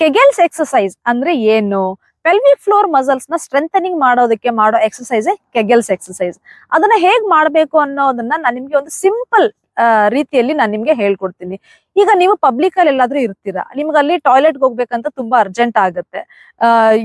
ಕೆಗೆಲ್ಸ್ exercise ಅಂದ್ರೆ ಏನು? Pelvic floor muscles ನ ಸ್ಟ್ರೆಂಥನಿಂಗ್ ಮಾಡೋದಕ್ಕೆ ಮಾಡೋ ಎಕ್ಸಸೈಸ್ ಕೆಗೆಲ್ಸ್ ಎಕ್ಸಸೈಸ್. ಅದನ್ನ ಹೇಗ್ ಮಾಡ್ಬೇಕು ಅನ್ನೋದನ್ನ ನಾನು ನಿಮ್ಗೆ ಒಂದು ಸಿಂಪಲ್ ರೀತಿಯಲ್ಲಿ ನಾನು ನಿಮ್ಗೆ ಹೇಳ್ಕೊಡ್ತೀನಿ. ಈಗ ನೀವು ಪಬ್ಲಿಕ್ ಅಲ್ಲಿ ಎಲ್ಲಾದ್ರೂ ಇರ್ತೀರಾ, ನಿಮ್ಗೆ ಅಲ್ಲಿ ಟಾಯ್ಲೆಟ್ ಹೋಗ್ಬೇಕಂತ ತುಂಬಾ ಅರ್ಜೆಂಟ್ ಆಗುತ್ತೆ.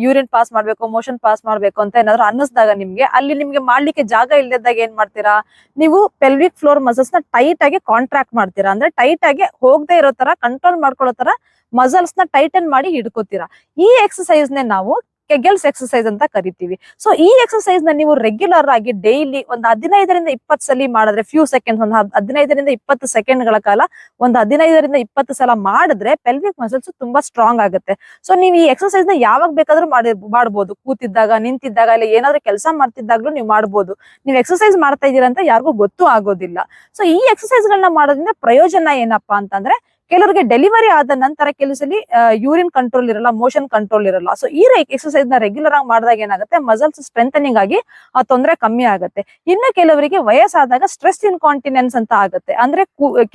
ಯೂರಿನ್ ಪಾಸ್ ಮಾಡ್ಬೇಕು, ಮೋಷನ್ ಪಾಸ್ ಮಾಡ್ಬೇಕು ಅಂತ ಏನಾದ್ರು ಅನ್ನಿಸ್ದಾಗ ಅಲ್ಲಿ ನಿಮ್ಗೆ ಮಾಡ್ಲಿಕ್ಕೆ ಜಾಗ ಇಲ್ಲದಾಗ ಏನ್ ಮಾಡ್ತೀರಾ, ನೀವು ಪೆಲ್ವಿಕ್ ಫ್ಲೋರ್ ಮಸಲ್ಸ್ ನ ಟೈಟ್ ಆಗಿ ಕಾಂಟ್ರಾಕ್ಟ್ ಮಾಡ್ತೀರಾ. ಅಂದ್ರೆ ಟೈಟ್ ಆಗಿ ಹೋಗದೆ ಇರೋ ತರ, ಕಂಟ್ರೋಲ್ ಮಾಡ್ಕೊಳ್ಳೋ ತರ ಮಸಲ್ಸ್ ನ ಟೈಟನ್ ಮಾಡಿ ಹಿಡ್ಕೋತೀರಾ. ಈ ಎಕ್ಸಸೈಸ್ ನೇ ನಾವು ಕೆಗೆಲ್ಸ್ ಎಕ್ಸಸೈಸ್ ಅಂತ ಕರಿತೀವಿ. ಸೊ ಈ ಎಕ್ಸಸೈಸ್ ನ ನೀವು ರೆಗ್ಯುಲರ್ ಆಗಿ ಡೈಲಿ ಒಂದು 15 ರಿಂದ 20 ಸಲ ಮಾಡಿದ್ರೆ, ಫ್ಯೂ ಸೆಕೆಂಡ್ಸ್, ಒಂದು 15 ರಿಂದ 20 ಸೆಕೆಂಡ್ಗಳ ಕಾಲ ಒಂದು 15 ರಿಂದ 20 ಸಲ ಮಾಡಿದ್ರೆ ಪೆಲ್ವಿಕ್ ಮಸಲ್ಸ್ ತುಂಬಾ ಸ್ಟ್ರಾಂಗ್ ಆಗುತ್ತೆ. ಸೊ ನೀವು ಈ ಎಕ್ಸಸೈಸ್ ನ ಯಾವಾಗ ಬೇಕಾದ್ರೂ ಮಾಡ್ಬೋದು. ಕೂತಿದ್ದಾಗ, ನಿಂತಿದ್ದಾಗ, ಇಲ್ಲ ಏನಾದ್ರೂ ಕೆಲಸ ಮಾಡ್ತಿದ್ದಾಗ್ಲೂ ನೀವು ಮಾಡ್ಬೋದು. ನೀವು ಎಕ್ಸಸೈಸ್ ಮಾಡ್ತಾ ಇದ್ದೀರಾ ಅಂತ ಯಾರಿಗೂ ಗೊತ್ತೂ ಆಗೋದಿಲ್ಲ. ಸೊ ಈ ಎಕ್ಸಸೈಸ್ ಗಳನ್ನ ಮಾಡೋದ್ರಿಂದ ಪ್ರಯೋಜನ ಏನಪ್ಪಾ ಅಂತಂದ್ರೆ, ಕೆಲವರಿಗೆ ಡೆಲಿವರಿ ಆದ ನಂತರ ಕೆಲಸಲಿ ಯೂರಿನ್ ಕಂಟ್ರೋಲ್ ಇರಲ್ಲ, ಮೋಷನ್ ಕಂಟ್ರೋಲ್ ಇರಲ್ಲ. ಸೊ ಈ ಎಕ್ಸಸೈಸ್ ನ ರೆಗ್ಯುಲರ್ ಆಗಿ ಮಾಡಿದಾಗ ಏನಾಗುತ್ತೆ, ಮಸಲ್ಸ್ ಸ್ಟ್ರೆಂಥನಿಂಗ್ ಆಗಿ ಆ ತೊಂದರೆ ಕಮ್ಮಿ ಆಗುತ್ತೆ. ಇನ್ನು ಕೆಲವರಿಗೆ ವಯಸ್ಸಾದಾಗ ಸ್ಟ್ರೆಸ್ ಇನ್ಕಾಂಟಿನೆನ್ಸ್ ಅಂತ ಆಗುತ್ತೆ. ಅಂದ್ರೆ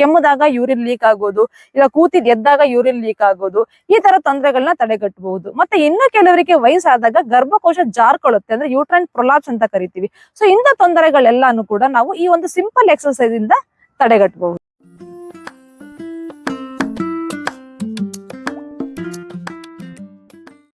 ಕೆಮ್ಮದಾಗ ಯೂರಿನ್ ಲೀಕ್ ಆಗೋದು, ಇಲ್ಲ ಕೂತಿದ್ ಎದ್ದಾಗ ಯೂರಿನ್ ಲೀಕ್ ಆಗೋದು, ಈ ತರ ತೊಂದರೆಗಳನ್ನ ತಡೆಗಟ್ಟಬಹುದು. ಮತ್ತೆ ಇನ್ನು ಕೆಲವರಿಗೆ ವಯಸ್ಸಾದಾಗ ಗರ್ಭಕೋಶ ಜಾರ್ಕೊಳ್ಳುತ್ತೆ, ಅಂದ್ರೆ ಯೂಟ್ರೈನ್ ಪ್ರೊಲಾಪ್ಸ್ ಅಂತ ಕರಿತೀವಿ. ಸೊ ಇಂಥ ತೊಂದರೆಗಳೆಲ್ಲಾನು ಕೂಡ ನಾವು ಈ ಒಂದು ಸಿಂಪಲ್ ಎಕ್ಸಸೈಸ್ ಇಂದ ತಡೆಗಟ್ಟಬಹುದು.